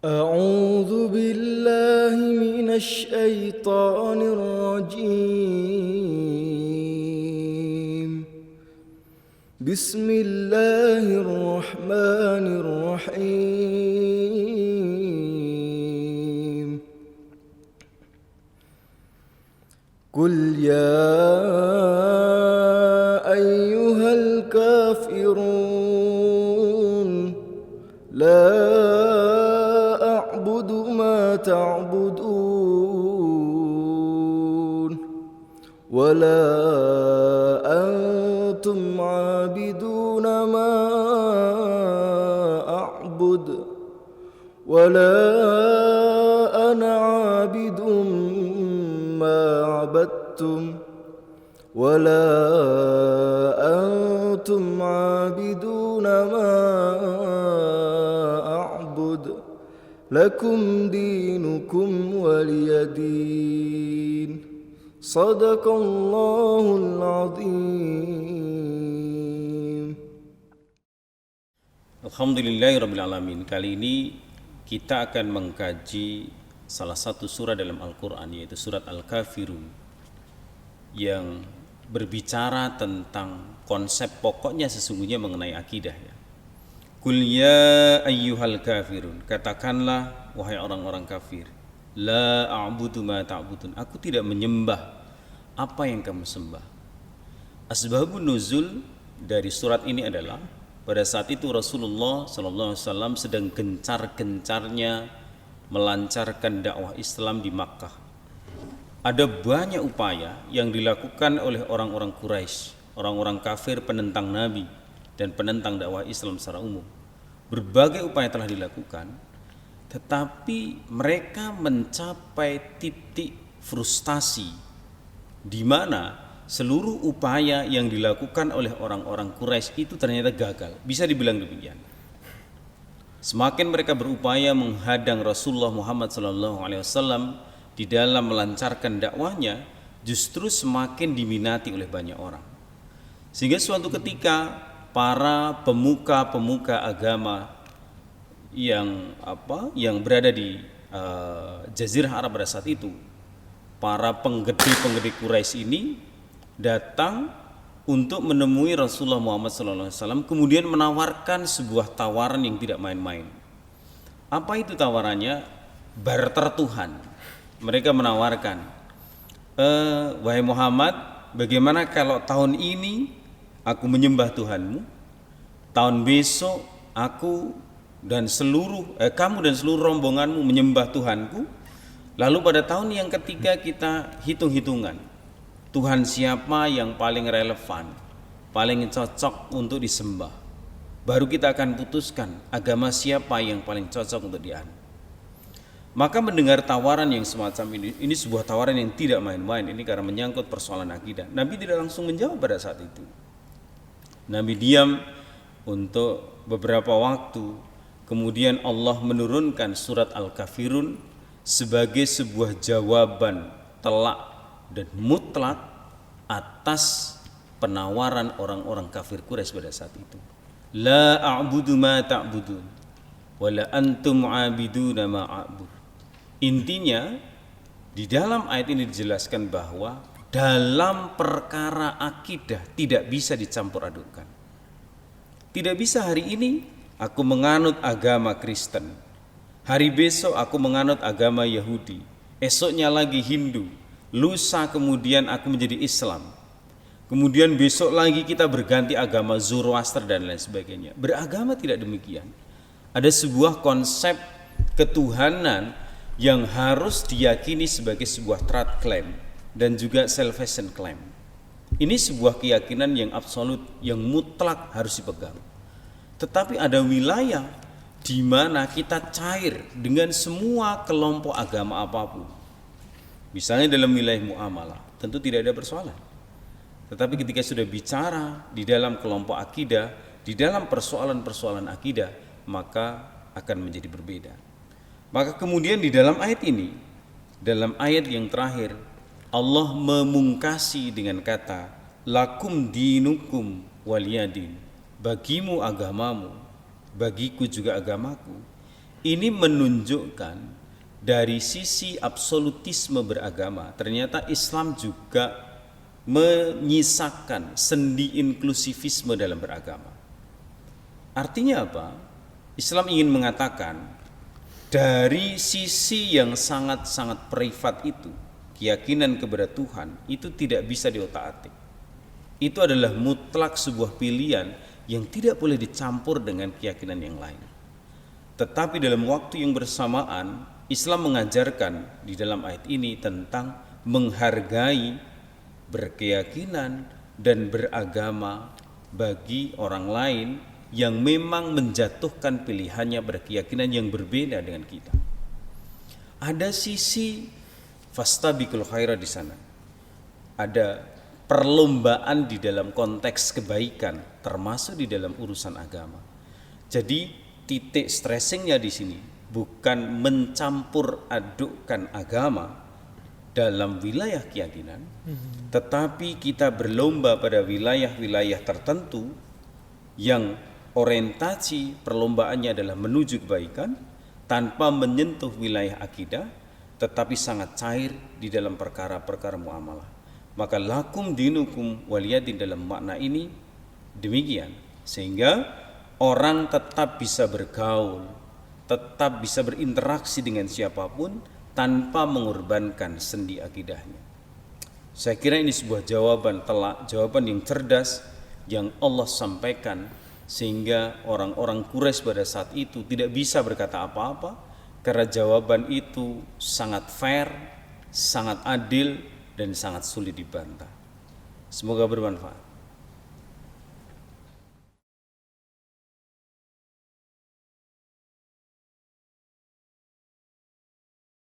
أعوذ بالله من الشيطان الرجيم. بسم الله الرحمن الرحيم. قل يا أيها الكافرون لا أعبد ما تعبدون ولا أنتم عابدون ما أعبد ولا أنا عابد ما عبدتم ولا أنتم عابدون ما أعبد لكم دينكم ولي دين. صدق الله العظيم. Alhamdulillahirrabbilalamin. Kali ini kita akan mengkaji salah satu surah dalam Al-Quran, yaitu surat Al-Kafirun, yang berbicara tentang konsep pokoknya sesungguhnya mengenai akidah, ya. Qul ya ayyuhal kafirun, katakanlah wahai orang-orang kafir, la a'budu ma ta'budun, aku tidak menyembah apa yang kamu sembah. Asbabun nuzul dari surat ini adalah pada saat itu Rasulullah SAW sedang gencar-gencarnya melancarkan dakwah Islam di Makkah. Ada banyak upaya yang dilakukan oleh orang-orang Quraisy, orang-orang kafir penentang Nabi dan penentang dakwah Islam secara umum. Berbagai upaya telah dilakukan, tetapi mereka mencapai titik frustasi di mana seluruh upaya yang dilakukan oleh orang-orang Quraisy itu ternyata gagal. Bisa dibilang demikian. Semakin mereka berupaya menghadang Rasulullah Muhammad SAW di dalam melancarkan dakwahnya, justru semakin diminati oleh banyak orang. Sehingga suatu ketika para pemuka-pemuka agama yang berada di Jazirah Arab pada saat itu, para penggede-penggede Quraisy ini datang untuk menemui Rasulullah Muhammad SAW, kemudian menawarkan sebuah tawaran yang tidak main-main. Apa itu tawarannya? Barter Tuhan. Mereka menawarkan, wahai Muhammad, bagaimana kalau tahun ini aku menyembah Tuhanmu, tahun besok aku dan kamu dan seluruh rombonganmu menyembah Tuhanku, lalu pada tahun yang ketiga kita hitung-hitungan Tuhan siapa yang paling relevan, paling cocok untuk disembah, baru kita akan putuskan agama siapa yang paling cocok untuk dianut. Maka mendengar tawaran yang semacam ini sebuah tawaran yang tidak main-main, ini karena menyangkut persoalan akidah. Nabi tidak langsung menjawab pada saat itu. Nabi diam untuk beberapa waktu, kemudian Allah menurunkan surat Al-Kafirun sebagai sebuah jawaban telak dan mutlak atas penawaran orang-orang kafir Quraisy pada saat itu. La a'budu ma ta'budun wala antum 'abiduna ma a'bud. Intinya di dalam ayat ini dijelaskan bahwa dalam perkara akidah tidak bisa dicampur adukkan. Tidak bisa hari ini aku menganut agama Kristen, hari besok aku menganut agama Yahudi, esoknya lagi Hindu, lusa kemudian aku menjadi Islam, kemudian besok lagi kita berganti agama Zoroaster dan lain sebagainya. Beragama tidak demikian. Ada sebuah konsep ketuhanan yang harus diyakini sebagai sebuah trad claim dan juga salvation claim. Ini sebuah keyakinan yang absolut, yang mutlak harus dipegang. Tetapi ada wilayah di mana kita cair dengan semua kelompok agama apapun. Misalnya dalam wilayah muamalah, tentu tidak ada persoalan. Tetapi ketika sudah bicara di dalam kelompok akidah, di dalam persoalan-persoalan akidah, maka akan menjadi berbeda. Maka kemudian di dalam ayat ini, dalam ayat yang terakhir, Allah memungkasi dengan kata lakum dinukum waliyadin, bagimu agamamu, bagiku juga agamaku. Ini menunjukkan dari sisi absolutisme beragama, ternyata Islam juga menyisakan sendi inklusivisme dalam beragama. Artinya apa? Islam ingin mengatakan dari sisi yang sangat-sangat privat itu, keyakinan kepada Tuhan itu tidak bisa diotak-atik. Itu adalah mutlak sebuah pilihan yang tidak boleh dicampur dengan keyakinan yang lain. Tetapi dalam waktu yang bersamaan, Islam mengajarkan di dalam ayat ini tentang menghargai berkeyakinan dan beragama bagi orang lain yang memang menjatuhkan pilihannya berkeyakinan yang berbeda dengan kita. Ada sisi fastabiqul khairat di sana. Ada perlombaan di dalam konteks kebaikan, termasuk di dalam urusan agama. Jadi titik stressingnya di sini bukan mencampur adukkan agama dalam wilayah keyakinan, tetapi kita berlomba pada wilayah-wilayah tertentu yang orientasi perlombaannya adalah menuju kebaikan tanpa menyentuh wilayah akidah, tetapi sangat cair di dalam perkara-perkara muamalah. Maka lakum dinukum waliyadin dalam makna ini demikian, sehingga orang tetap bisa bergaul, tetap bisa berinteraksi dengan siapapun tanpa mengorbankan sendi akidahnya. Saya kira ini sebuah jawaban telak, jawaban yang cerdas yang Allah sampaikan, sehingga orang-orang Quraisy pada saat itu tidak bisa berkata apa-apa karena jawaban itu sangat fair, sangat adil, dan sangat sulit dibantah. Semoga bermanfaat.